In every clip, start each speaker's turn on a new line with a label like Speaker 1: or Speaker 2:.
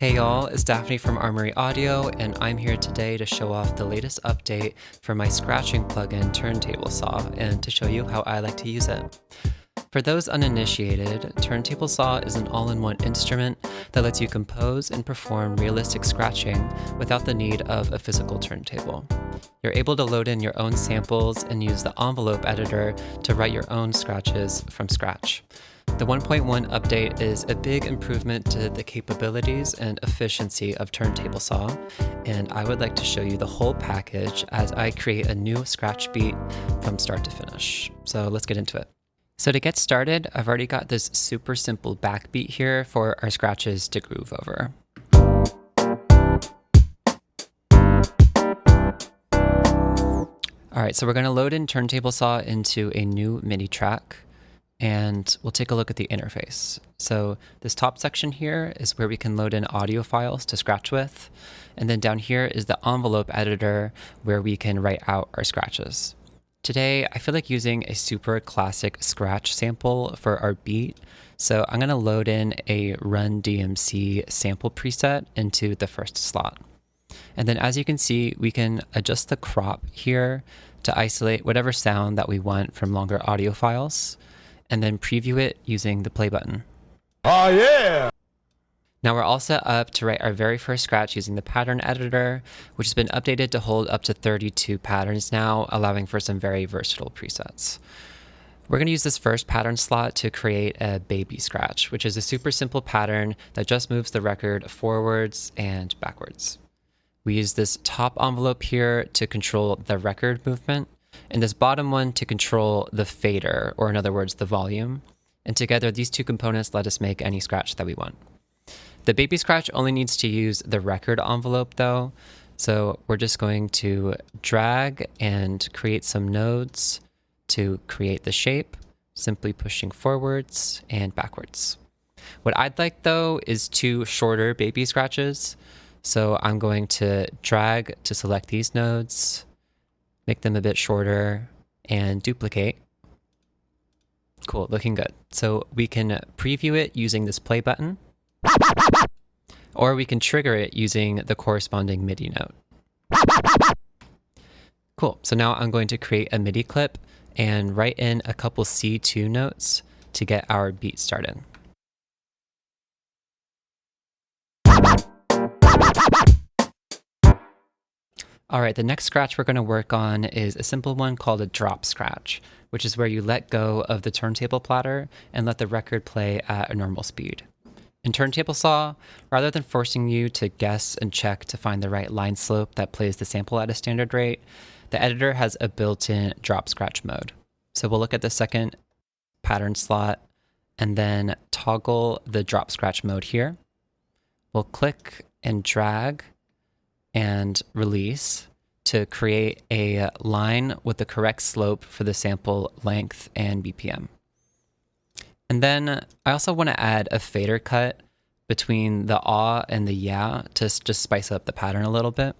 Speaker 1: Hey y'all, it's Daphne from Armory Audio, and I'm here today to show off the latest update for my scratching plugin TurnTableSaw and to show you how I like to use it. For those uninitiated, TurnTableSaw is an all-in-one instrument that lets you compose and perform realistic scratching without the need of a physical turntable. You're able to load in your own samples and use the envelope editor to write your own scratches from scratch. The 1.1 update is a big improvement to the capabilities and efficiency of TurnTableSaw, and I would like to show you the whole package as I create a new scratch beat from start to finish. So let's get into it. So to get started, I've already got this super simple backbeat here for our scratches to groove over. All right, so we're going to load in TurnTableSaw into a new MIDI track, and we'll take a look at the interface. So this top section here is where we can load in audio files to scratch with, and then down here is the envelope editor where we can write out our scratches. Today, I feel like using a super classic scratch sample for our beat, so I'm going to load in a Run DMC sample preset into the first slot. And then as you can see, we can adjust the crop here to isolate whatever sound that we want from longer audio files, and then preview it using the play button.
Speaker 2: Oh yeah!
Speaker 1: Now we're all set up to write our very first scratch using the pattern editor, which has been updated to hold up to 32 patterns now, allowing for some very versatile presets. We're going to use this first pattern slot to create a baby scratch, which is a super simple pattern that just moves the record forwards and backwards. We use this top envelope here to control the record movement, and this bottom one to control the fader, or in other words, the volume. And together, these two components let us make any scratch that we want. The baby scratch only needs to use the record envelope though, so we're just going to drag and create some nodes to create the shape, simply pushing forwards and backwards. What I'd like though is two shorter baby scratches. So I'm going to drag to select these nodes, make them a bit shorter, and duplicate. Cool, looking good. So we can preview it using this play button, or we can trigger it using the corresponding MIDI note. Cool, so now I'm going to create a MIDI clip and write in a couple C2 notes to get our beat started. All right, the next scratch we're going to work on is a simple one called a drop scratch, which is where you let go of the turntable platter and let the record play at a normal speed. In TurnTableSaw, rather than forcing you to guess and check to find the right line slope that plays the sample at a standard rate, the editor has a built-in drop scratch mode. So we'll look at the second pattern slot and then toggle the drop scratch mode here. We'll click and drag and release to create a line with the correct slope for the sample length and BPM. And then I also want to add a fader cut between the ah and the yeah to just spice up the pattern a little bit.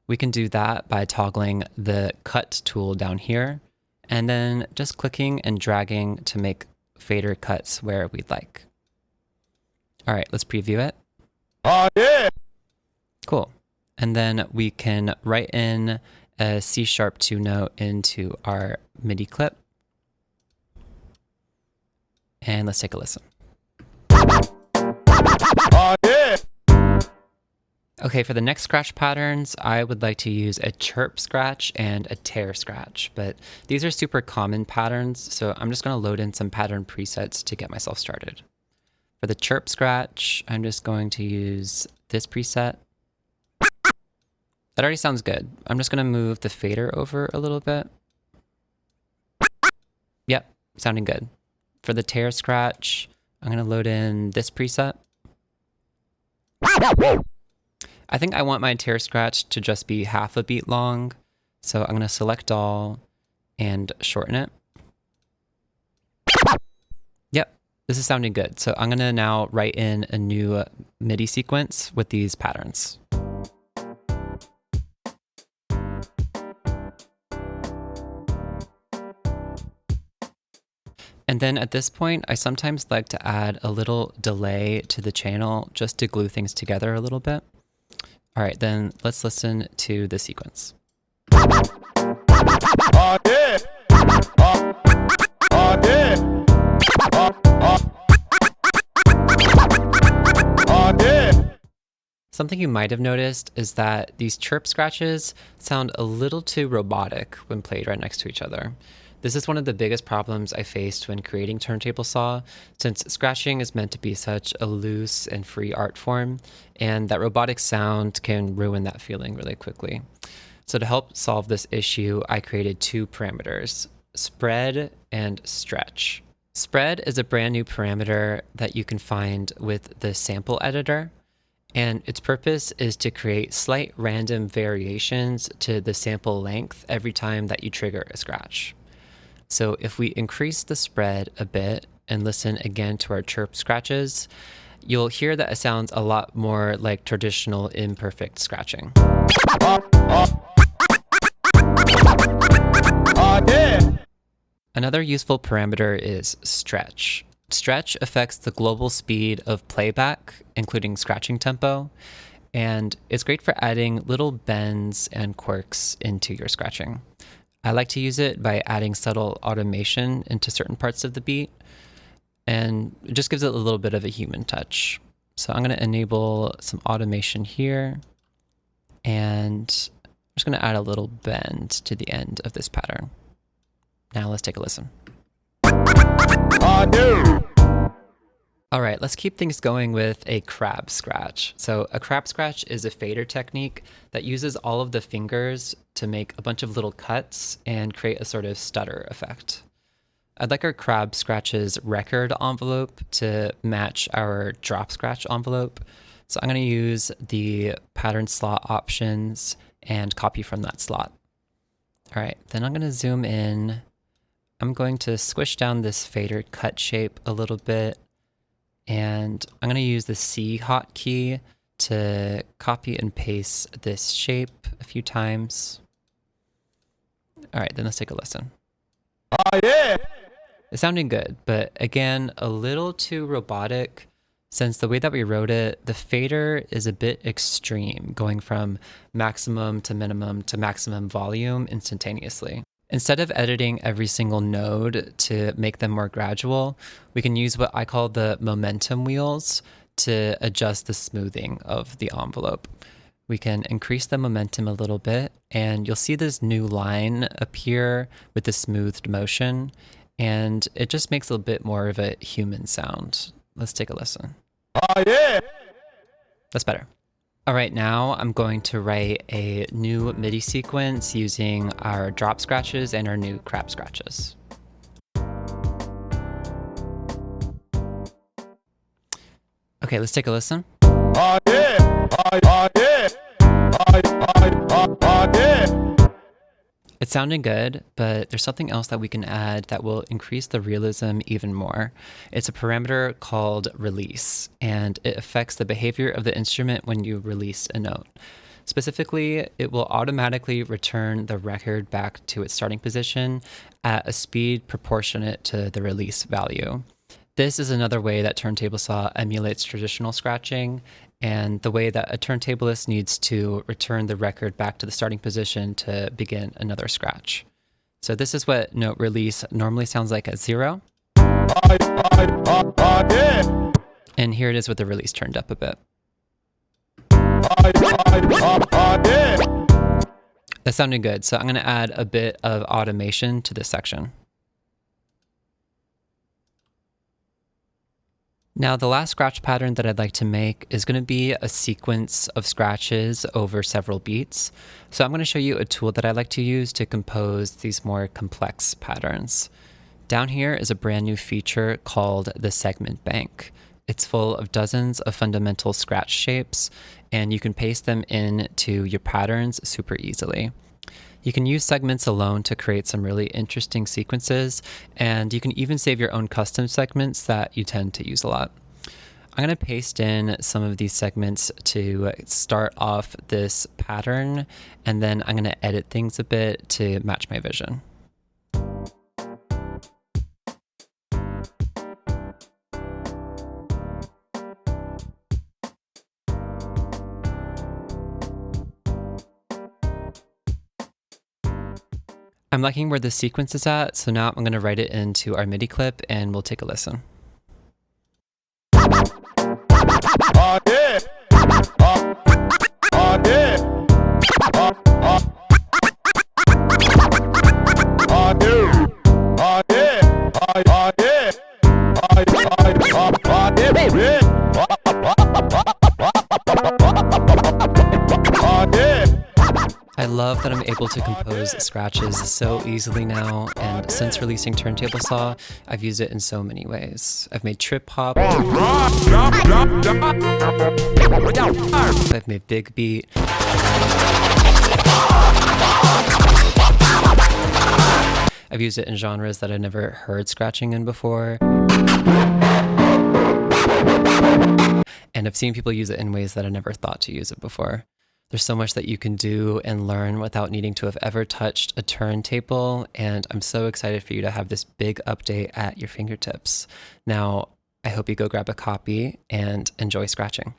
Speaker 1: We can do that by toggling the cut tool down here and then just clicking and dragging to make fader cuts where we'd like. All right, let's preview it.
Speaker 2: Oh yeah!
Speaker 1: Cool. And then we can write in a C#2 note into our MIDI clip. And let's take a listen.
Speaker 2: Oh yeah!
Speaker 1: Okay, for the next scratch patterns, I would like to use a chirp scratch and a tear scratch, but these are super common patterns, so I'm just going to load in some pattern presets to get myself started. For the chirp scratch, I'm just going to use this preset. That already sounds good. I'm just going to move the fader over a little bit. Yep, sounding good. For the tear scratch, I'm going to load in this preset. I think I want my tear scratch to just be half a beat long, so I'm going to select all and shorten it. Yep, this is sounding good. So I'm going to now write in a new MIDI sequence with these patterns. And And then at this point, I sometimes like to add a little delay to the channel just to glue things together a little bit. All right, then let's listen to the sequence.
Speaker 2: Oh yeah. Oh yeah. Oh yeah.
Speaker 1: Something you might have noticed is that these chirp scratches sound a little too robotic when played right next to each other. This is one of the biggest problems I faced when creating TurnTableSaw, since scratching is meant to be such a loose and free art form, and that robotic sound can ruin that feeling really quickly. So to help solve this issue, I created two parameters, spread and stretch. Spread is a brand new parameter that you can find with the sample editor, and its purpose is to create slight random variations to the sample length every time that you trigger a scratch. So if we increase the spread a bit and listen again to our chirp scratches, you'll hear that it sounds a lot more like traditional imperfect scratching.
Speaker 2: Oh yeah.
Speaker 1: Another useful parameter is stretch. Stretch affects the global speed of playback, including scratching tempo, and it's great for adding little bends and quirks into your scratching. I like to use it by adding subtle automation into certain parts of the beat, and it just gives it a little bit of a human touch. So I'm going to enable some automation here, and I'm just going to add a little bend to the end of this pattern. Now let's take a listen.
Speaker 2: Oh yeah.
Speaker 1: All right, let's keep things going with a crab scratch. So a crab scratch is a fader technique that uses all of the fingers to make a bunch of little cuts and create a sort of stutter effect. I'd like our crab scratch's record envelope to match our drop scratch envelope. So I'm going to use the pattern slot options and copy from that slot. All right, then I'm going to zoom in. I'm going to squish down this fader cut shape a little bit. And I'm going to use the C hotkey to copy and paste this shape a few times. All right, then let's take a listen.
Speaker 2: Oh yeah.
Speaker 1: It's sounding good, but again, a little too robotic, since the way that we wrote it, the fader is a bit extreme, going from maximum to maximum volume instantaneously. Instead of editing every single node to make them more gradual, we can use what I call the momentum wheels to adjust the smoothing of the envelope. We can increase the momentum a little bit, and you'll see this new line appear with the smoothed motion, and it just makes a bit more of a human sound. Let's take a listen.
Speaker 2: Oh yeah.
Speaker 1: That's better. All right, now I'm going to write a new MIDI sequence using our drop scratches and our new crab scratches. Okay, let's take a listen.
Speaker 2: Oh yeah. Oh yeah. Oh yeah.
Speaker 1: It's sounding good, but there's something else that we can add that will increase the realism even more. It's a parameter called release, and it affects the behavior of the instrument when you release a note. Specifically, it will automatically return the record back to its starting position at a speed proportionate to the release value. This is another way that TurnTableSaw emulates traditional scratching, and the way that a turntablist needs to return the record back to the starting position to begin another scratch. So this is what note release normally sounds like at 0.
Speaker 2: Yeah.
Speaker 1: And here it is with the release turned up a bit.
Speaker 2: Yeah.
Speaker 1: That sounded good, so I'm going to add a bit of automation to this section. Now, the last scratch pattern that I'd like to make is going to be a sequence of scratches over several beats. So I'm going to show you a tool that I like to use to compose these more complex patterns. Down here is a brand new feature called the segment bank. It's full of dozens of fundamental scratch shapes, and you can paste them into your patterns super easily. You can use segments alone to create some really interesting sequences, and you can even save your own custom segments that you tend to use a lot. I'm going to paste in some of these segments to start off this pattern, and then I'm going to edit things a bit to match my vision. I'm liking where the sequence is at, so now I'm going to write it into our MIDI clip and we'll take a listen.
Speaker 2: Oh yeah. Oh yeah. Oh yeah. Oh yeah. Oh yeah.
Speaker 1: I love that I'm able to compose scratches so easily now, and since releasing TurnTableSaw, I've used it in so many ways. I've made trip hop, I've made big beat, I've used it in genres that I've never heard scratching in before, and I've seen people use it in ways that I never thought to use it before. There's so much that you can do and learn without needing to have ever touched a turntable, and I'm so excited for you to have this big update at your fingertips. Now, I hope you go grab a copy and enjoy scratching.